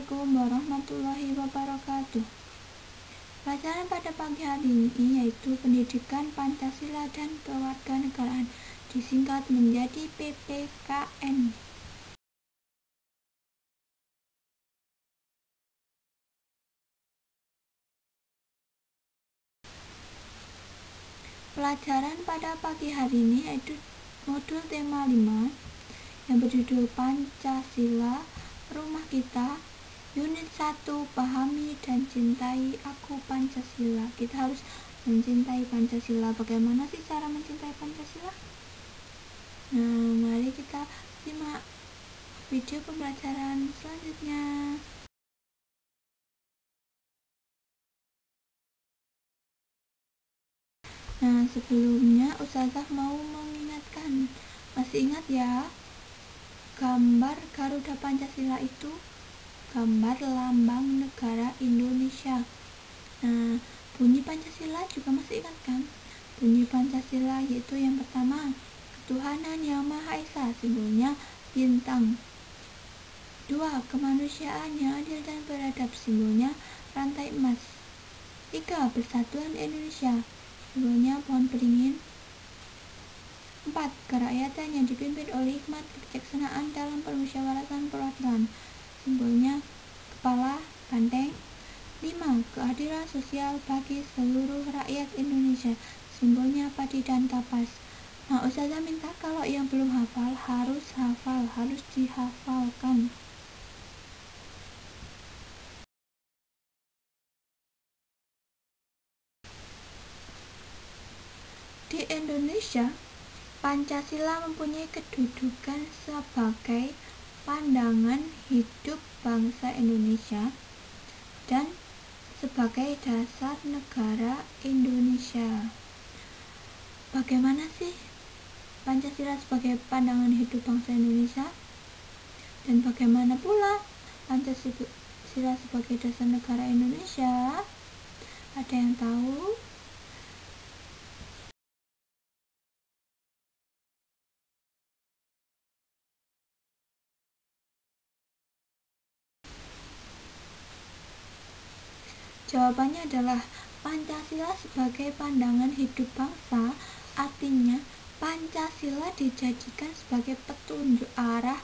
Assalamualaikum warahmatullahi wabarakatuh. Pelajaran pada pagi hari ini yaitu Pendidikan Pancasila dan Kewarganegaraan, disingkat menjadi PPKN. Pelajaran pada pagi hari ini yaitu modul tema 5 yang berjudul Pancasila, Rumah Kita, Unit 1, Pahami dan Cintai Aku Pancasila. Kita harus mencintai Pancasila. Bagaimana sih cara mencintai Pancasila? Nah, mari kita simak video pembelajaran selanjutnya. Nah, sebelumnya Ustazah mau mengingatkan, masih ingat ya, gambar Garuda Pancasila itu gambar lambang negara Indonesia. Nah, bunyi Pancasila juga masih ingat kan? Bunyi Pancasila yaitu yang pertama, ketuhanan yang Maha Esa, simbolnya bintang. 2. Kemanusiaan yang adil dan beradab, simbolnya rantai emas. 3. Persatuan Indonesia, simbolnya pohon beringin. 4. Kerakyatan yang dipimpin oleh hikmat kebijaksanaan dalam permusyawaratan perwakilan, simbolnya kepala banteng. 5. Keadilan sosial bagi seluruh rakyat Indonesia, simbolnya padi dan kapas. Nah, Ustazah minta kalau yang belum hafal harus hafal, harus dihafalkan. Di Indonesia, Pancasila mempunyai kedudukan sebagai pandangan hidup bangsa Indonesia dan sebagai dasar negara Indonesia. Bagaimana sih Pancasila sebagai pandangan hidup bangsa Indonesia? Dan bagaimana pula Pancasila sebagai dasar negara Indonesia? Ada yang tahu? Jawabannya adalah Pancasila sebagai pandangan hidup bangsa, artinya Pancasila dijadikan sebagai petunjuk arah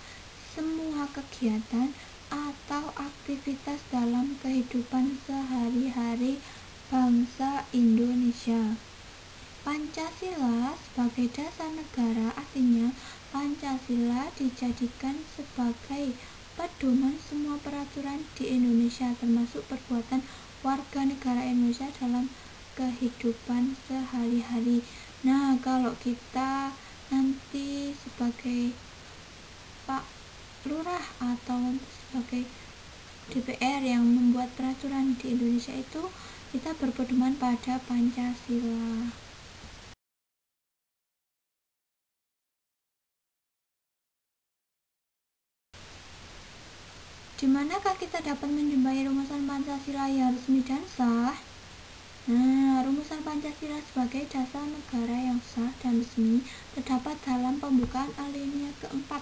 semua kegiatan atau aktivitas dalam kehidupan sehari-hari bangsa Indonesia. Pancasila sebagai dasar negara, artinya Pancasila dijadikan sebagai pedoman semua peraturan di Indonesia, termasuk perbuatan warga negara Indonesia dalam kehidupan sehari-hari. Nah, kalau kita nanti sebagai Pak Lurah atau sebagai DPR yang membuat peraturan di Indonesia itu, kita berpedoman pada Pancasila. Di manakah kita dapat menjumpai rumusan Pancasila yang resmi dan sah? Nah, rumusan Pancasila sebagai dasar negara yang sah dan resmi terdapat dalam pembukaan alinea keempat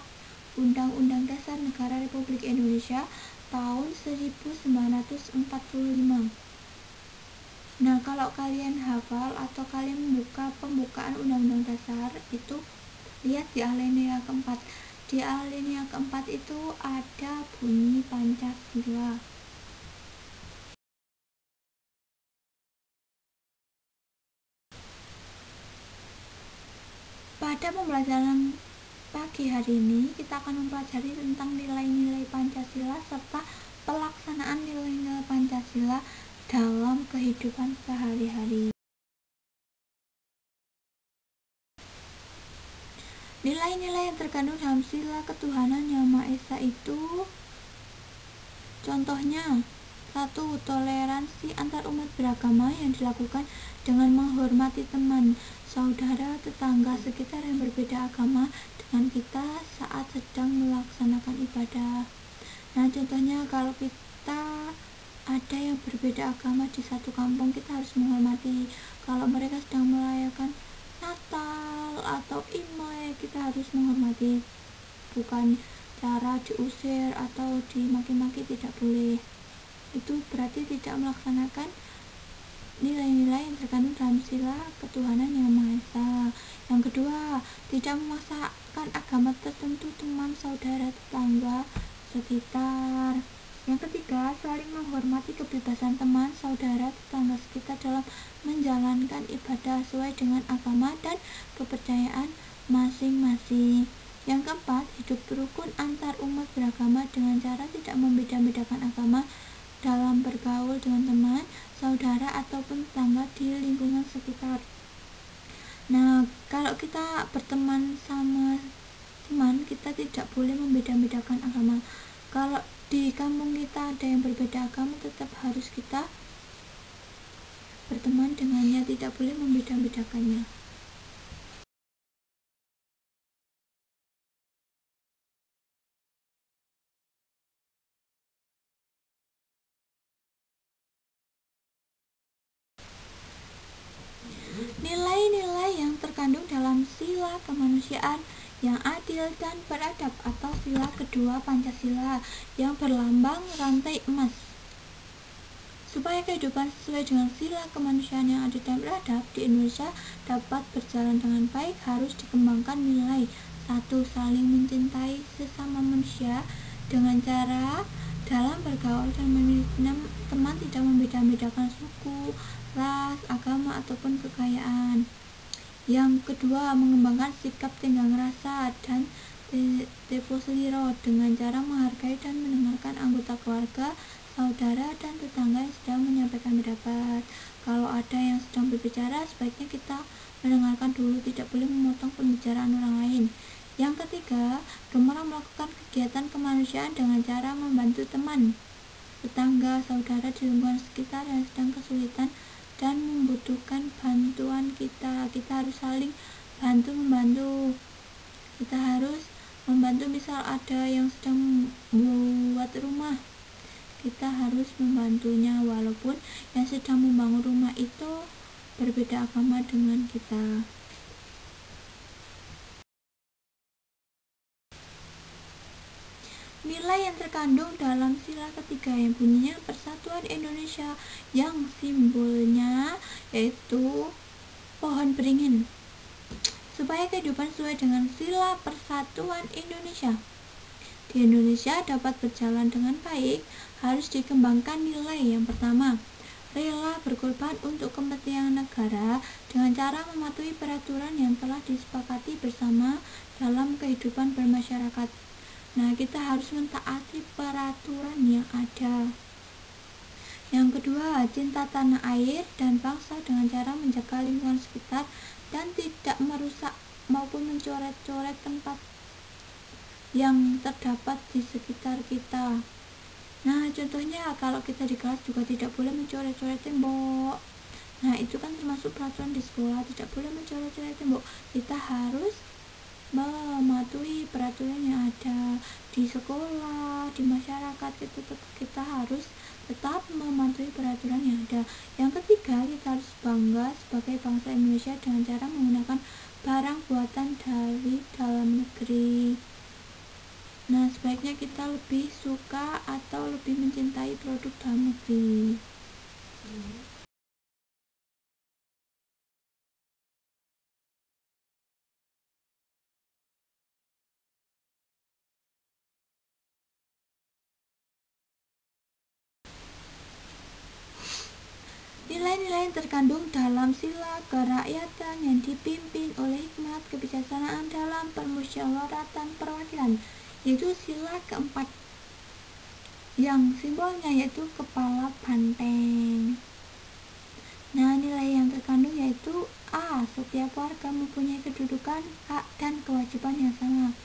Undang-Undang Dasar Negara Republik Indonesia tahun 1945. Nah, kalau kalian hafal atau kalian membuka pembukaan Undang-Undang Dasar itu, lihat di alinea keempat. Di alinea keempat itu ada bunyi Pancasila. Pada pembelajaran pagi hari ini, kita akan mempelajari tentang nilai-nilai Pancasila serta pelaksanaan nilai-nilai Pancasila dalam kehidupan sehari-hari. Nilai-nilai yang terkandung dalam sila ketuhanan yang Maha Esa itu, contohnya 1. Toleransi antar umat beragama yang dilakukan dengan menghormati teman, saudara, tetangga sekitar yang berbeda agama dengan kita saat sedang melaksanakan ibadah. Nah, contohnya kalau kita ada yang berbeda agama di satu kampung, kita harus menghormati. Kalau mereka sedang merayakan Natal atau Imlek, kita harus menghormati. Bukan cara diusir atau dimaki-maki, tidak boleh. Itu berarti tidak melaksanakan nilai-nilai yang terkandung dalam sila ketuhanan yang Maha Esa. Yang kedua, tidak memaksakan agama tertentu teman, saudara, tetangga, sekitar. Yang ketiga, saling menghormati kebebasan teman, saudara, tetangga sekitar dalam menjalankan ibadah sesuai dengan agama dan kepercayaan masing-masing. Yang keempat, hidup rukun antar umat beragama dengan cara tidak membeda-bedakan agama dalam bergaul dengan teman, saudara, ataupun tetangga di lingkungan sekitar. Nah, kalau kita berteman sama teman, kita tidak boleh membeda-bedakan agama. Kalau di kampung kita ada yang berbeda agama, tetap harus kita berteman dengannya, tidak boleh membeda-bedakannya. Nilai-nilai yang terkandung dalam sila kemanusiaan yang adil dan beradab atau sila kedua Pancasila yang berlambang rantai emas. Supaya kehidupan sesuai dengan sila kemanusiaan yang adil dan beradab di Indonesia dapat berjalan dengan baik, harus dikembangkan nilai 1. Saling mencintai sesama manusia dengan cara dalam bergaul dan memilih teman tidak membeda-bedakan suku, ras, agama, ataupun kekayaan. Yang kedua, mengembangkan sikap tenggang rasa dan devoseliro dengan cara menghargai dan mendengarkan anggota keluarga, saudara, dan tetangga yang sedang menyampaikan pendapat. Kalau ada yang sedang berbicara, sebaiknya kita mendengarkan dulu, tidak boleh memotong pembicaraan orang lain. Yang ketiga, gemar melakukan kegiatan kemanusiaan dengan cara membantu teman, tetangga, saudara di lingkungan sekitar yang sedang kesulitan dan membutuhkan bantuan kita. Kita harus saling bantu-membantu. Kita harus membantu, misal ada yang sedang membuat rumah, kita harus membantunya walaupun yang sedang membangun rumah itu berbeda agama dengan kita. Nilai yang terkandung dalam sila ketiga yang bunyinya Persatuan Indonesia, yang simbolnya yaitu pohon beringin. Supaya kehidupan sesuai dengan sila Persatuan Indonesia di Indonesia dapat berjalan dengan baik, harus dikembangkan nilai yang pertama, rela berkorban untuk kepentingan negara dengan cara mematuhi peraturan yang telah disepakati bersama dalam kehidupan bermasyarakat. Nah, kita harus mentaati peraturan yang ada. Yang kedua, cinta tanah air dan bangsa dengan cara menjaga lingkungan sekitar dan tidak merusak maupun mencoret-coret tempat yang terdapat di sekitar kita. Nah, contohnya kalau kita di kelas juga tidak boleh mencoret-coret tembok. Nah, itu kan termasuk peraturan di sekolah, tidak boleh mencoret-coret tembok. Kita harus mematuhi peraturan yang ada di sekolah, di masyarakat. Kita harus tetap mematuhi peraturan yang ada. Yang ketiga, kita harus bangga sebagai bangsa Indonesia dengan cara menggunakan barang buatan dari dalam negeri. Nah, sebaiknya kita lebih suka atau lebih mencintai produk dalam negeri. Nilai-nilai yang terkandung dalam sila kerakyatan yang dipimpin oleh hikmat kebijaksanaan dalam permusyawaratan perwakilan, yaitu sila keempat, yang simbolnya yaitu kepala banteng. Nah, nilai yang terkandung yaitu A. Setiap warga mempunyai kedudukan, hak, dan kewajiban yang sama.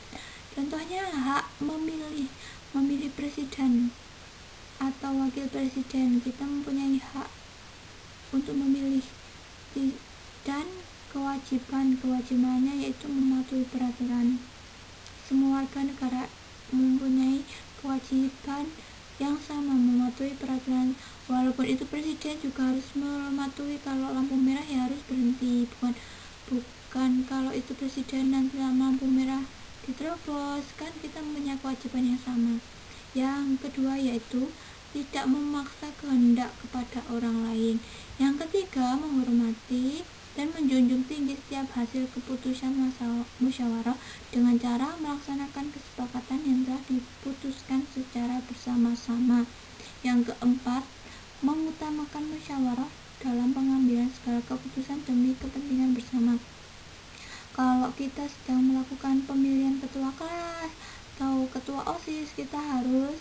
Contohnya, hak memilih presiden atau wakil presiden. Kita mempunyai hak untuk memilih, dan kewajibannya yaitu mematuhi peraturan. Semua warga negara mempunyai kewajiban yang sama mematuhi peraturan, walaupun itu presiden juga harus mematuhi. Kalau lampu merah ya harus berhenti, bukan kalau itu presiden nanti lampu merah diterobos, kan kita punya kewajiban yang sama. Yang kedua yaitu tidak memaksa kehendak kepada orang lain. Yang ketiga, menghormati dan menjunjung tinggi setiap hasil keputusan musyawarah dengan cara melaksanakan kesepakatan yang telah diputuskan secara bersama-sama. Yang keempat, mengutamakan musyawarah dalam pengambilan segala keputusan demi kepentingan bersama. Kalau kita sedang melakukan pemilihan ketua kelas atau ketua OSIS, kita harus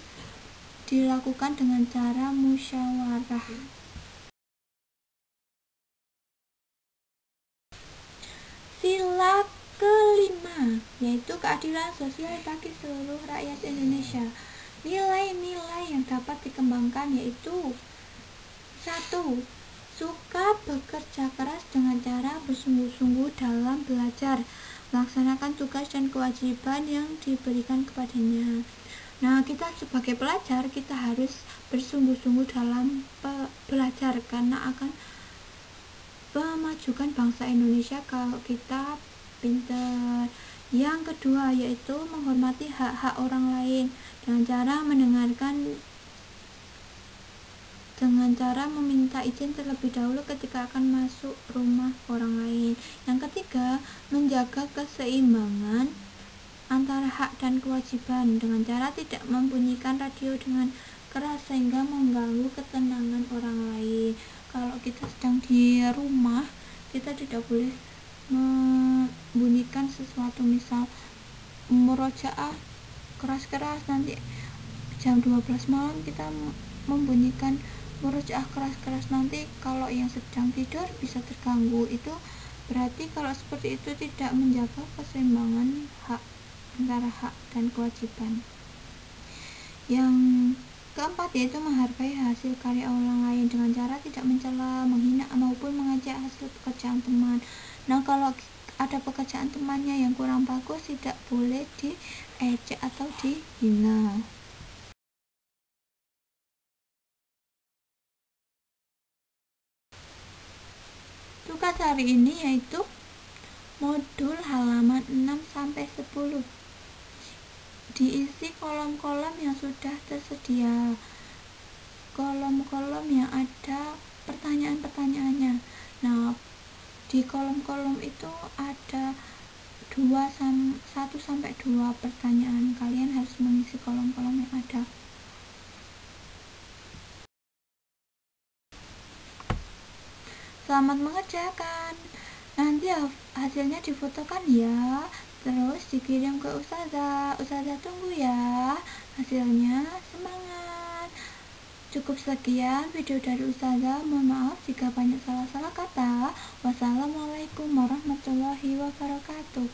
dilakukan dengan cara musyawarah. Sila kelima yaitu keadilan sosial bagi seluruh rakyat Indonesia. Nilai-nilai yang dapat dikembangkan yaitu 1. Suka bekerja keras dengan cara bersungguh-sungguh dalam belajar, melaksanakan tugas dan kewajiban yang diberikan kepadanya. Nah, kita sebagai pelajar, kita harus bersungguh-sungguh dalam belajar karena akan memajukan bangsa Indonesia kalau kita pintar. Yang kedua yaitu menghormati hak-hak orang lain dengan cara meminta izin terlebih dahulu ketika akan masuk rumah orang lain. Yang ketiga, menjaga keseimbangan antara hak dan kewajiban dengan cara tidak membunyikan radio dengan keras sehingga mengganggu ketenangan orang lain. Kalau kita sedang di rumah, kita tidak boleh membunyikan sesuatu, misal murojaah keras-keras, nanti jam 12 malam kita membunyikan murojaah keras-keras, nanti kalau yang sedang tidur bisa terganggu. Itu berarti kalau seperti itu tidak menjaga keseimbangan hak antara hak dan kewajiban. Yang keempat yaitu menghargai hasil karya orang lain dengan cara tidak mencela, menghina maupun mengajak hasil pekerjaan teman. Nah, kalau ada pekerjaan temannya yang kurang bagus, tidak boleh diejek atau dihina. Tugas hari ini yaitu modul halaman 6-10. Diisi kolom-kolom yang sudah tersedia, kolom-kolom yang ada pertanyaan-pertanyaannya. Nah, di kolom-kolom itu ada 1-2 pertanyaan. Kalian harus mengisi kolom-kolom yang ada. Selamat mengerjakan. Nanti hasilnya difotokan ya, terus dikirim ke Ustazah. Ustazah tunggu ya hasilnya. Semangat. Cukup sekian video dari Ustazah. Mohon maaf jika banyak salah-salah kata. Wassalamualaikum warahmatullahi wabarakatuh.